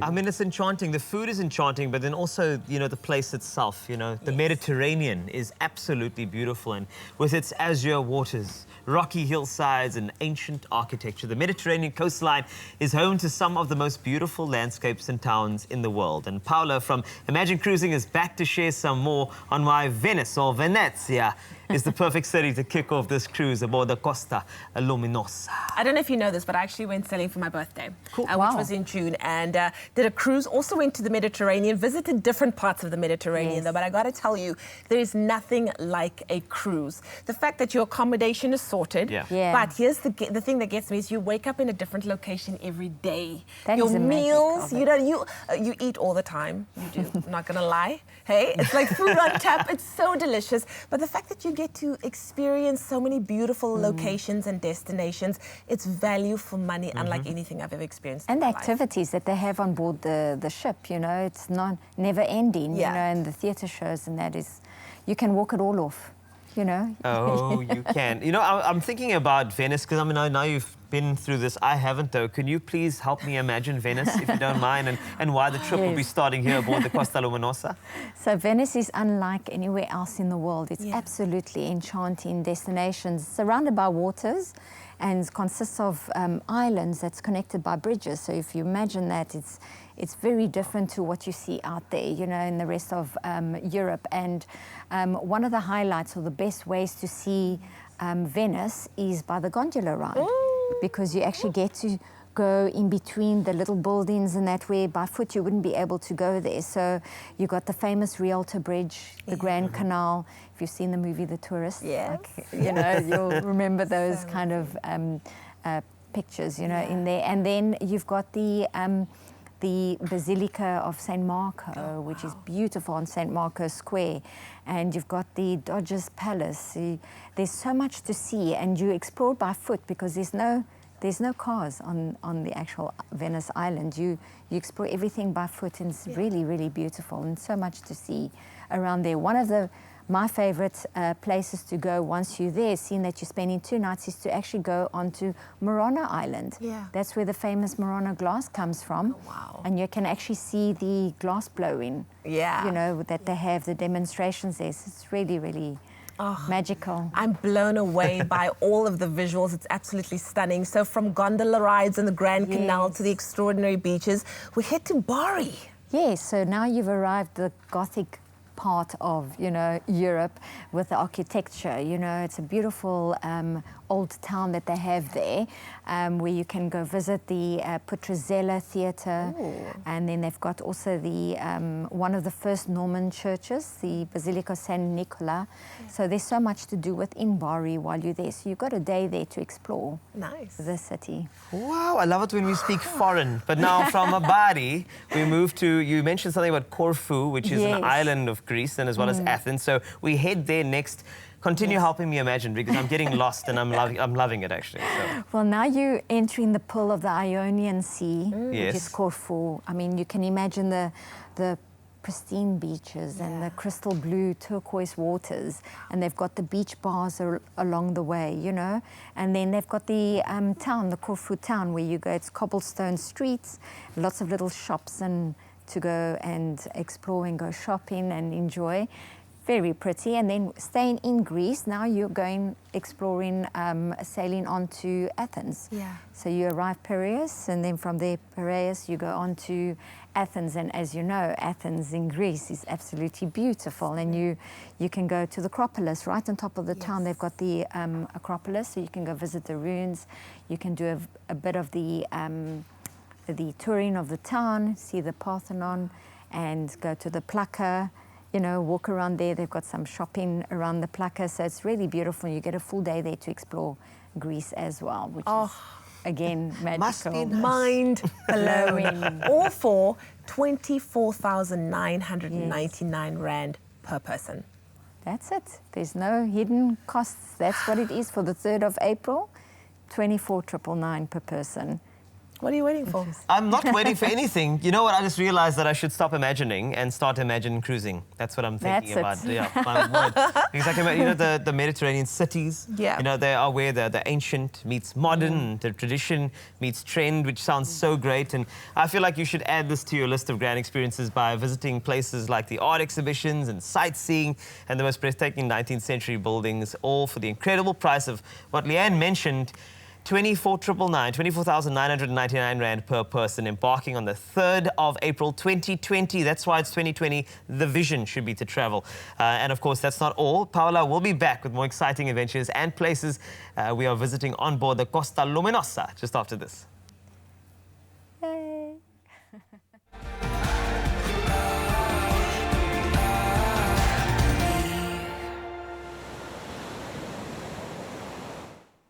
I mean, it's enchanting. The food is enchanting, but then also, you know, the place itself, you know, the Mediterranean is absolutely beautiful, and with its azure waters, rocky hillsides and ancient architecture, the Mediterranean coastline is home to some of the most beautiful landscapes and towns in the world. And Paula from Imagine Cruising is back to share some more on why Venice, or Venezia, is the perfect city to kick off this cruise aboard the Costa Luminosa. I don't know if you know this, but I actually went sailing for my birthday, Cool. which was in June, and did a cruise, also went to the Mediterranean, visited different parts of the Mediterranean, though, but I got to tell you, there is nothing like a cruise. The fact that your accommodation is sorted, but here's the thing that gets me is you wake up in a different location every day. That your is the meals, magic of it. you eat all the time. You do, not gonna lie. Hey, it's like food on tap. It's so delicious. But the fact that you get to experience so many beautiful locations and destinations, it's value for money, unlike anything I've ever experienced. And in the my life. activities that they have on board the ship, you know, it's not never ending, you know, and the theatre shows, and that is, you can walk it all off, you know. Oh, you can. You know, I'm thinking about Venice, because I mean, now you've been through this. I haven't, though. Can you please help me imagine Venice, if you don't mind, and why the trip will be starting here aboard the Costa Luminosa? So Venice is unlike anywhere else in the world. It's absolutely enchanting destination, surrounded by waters, and consists of islands that's connected by bridges. So if you imagine that, it's very different to what you see out there, you know, in the rest of Europe. And one of the highlights, or the best ways to see Venice, is by the gondola ride, because you actually get to go in between the little buildings, and that way by foot you wouldn't be able to go there. So you got the famous Rialto Bridge, the Grand Canal. If you've seen the movie The Tourist, like, you know, you'll remember those kind of pictures, you know, in there. And then you've got the Basilica of St. Marco, which is beautiful on St. Marco Square. And you've got the Doge's Palace. There's so much to see, and you explore by foot, because there's no cars on the actual Venice island. You explore everything by foot, and it's really, really beautiful, and so much to see around there. One of my favorite places to go once you're there, seeing that you're spending 2 nights, is to actually go onto Murano Island. That's where the famous Murano glass comes from. And you can actually see the glass blowing. You know, that they have the demonstrations there. So it's really, really magical. I'm blown away by all of the visuals. It's absolutely stunning. So from gondola rides in the Grand Canal to the extraordinary beaches, we head to Bari. Yes, so now you've arrived the Gothic part of, you know, Europe with the architecture. You know, it's a beautiful old town that they have there, where you can go visit the Putrezella Theatre, and then they've got also the one of the first Norman churches, the Basilica San Nicola. So there's so much to do within Bari while you're there. So you've got a day there to explore the city. Wow, I love it when we speak foreign. But now from Bari, we move to, you mentioned something about Corfu, which is an island of Greece, and as well as Athens. So we head there next. Continue helping me imagine, because I'm getting lost, and I'm loving it, actually. So. Well, now you're entering the pool of the Ionian Sea, which is Corfu. I mean, you can imagine the pristine beaches and the crystal blue turquoise waters, and they've got the beach bars along the way, you know. And then they've got the town, the Corfu town, where you go. It's cobblestone streets, lots of little shops, and to go and explore and go shopping and enjoy. Very pretty. And then staying in Greece, now you're going exploring, sailing on to Athens. So you arrive Piraeus, and then from there, Piraeus, you go on to Athens. And as you know, Athens in Greece is absolutely beautiful. And you can go to the Acropolis, right on top of the town. They've got the Acropolis, so you can go visit the ruins. You can do a bit of the touring of the town, see the Parthenon, and go to the Plaka. You know, walk around there. They've got some shopping around the Plaka, so it's really beautiful. You get a full day there to explore Greece as well, which is, again, magical. Must be nice. Mind-blowing. All for 24,999 Rand per person. That's it. There's no hidden costs. That's what it is for the 3rd of April, 24,999 per person. What are you waiting for? I'm not waiting for anything. You know what? I just realized that I should stop imagining and start imagining cruising. That's what I'm thinking about. Yeah, my word. Because I can imagine, you know, the Mediterranean cities. Yeah. You know, they are where the ancient meets modern, the tradition meets trend, which sounds so great. And I feel like you should add this to your list of grand experiences by visiting places like the art exhibitions and sightseeing and the most breathtaking 19th century buildings, all for the incredible price of what Leanne mentioned, 24,999 Rand per person, embarking on the 3rd of April 2020. That's why it's 2020. The vision should be to travel. And of course, that's not all. Paola will be back with more exciting adventures and places we are visiting on board the Costa Luminosa just after this. Yay.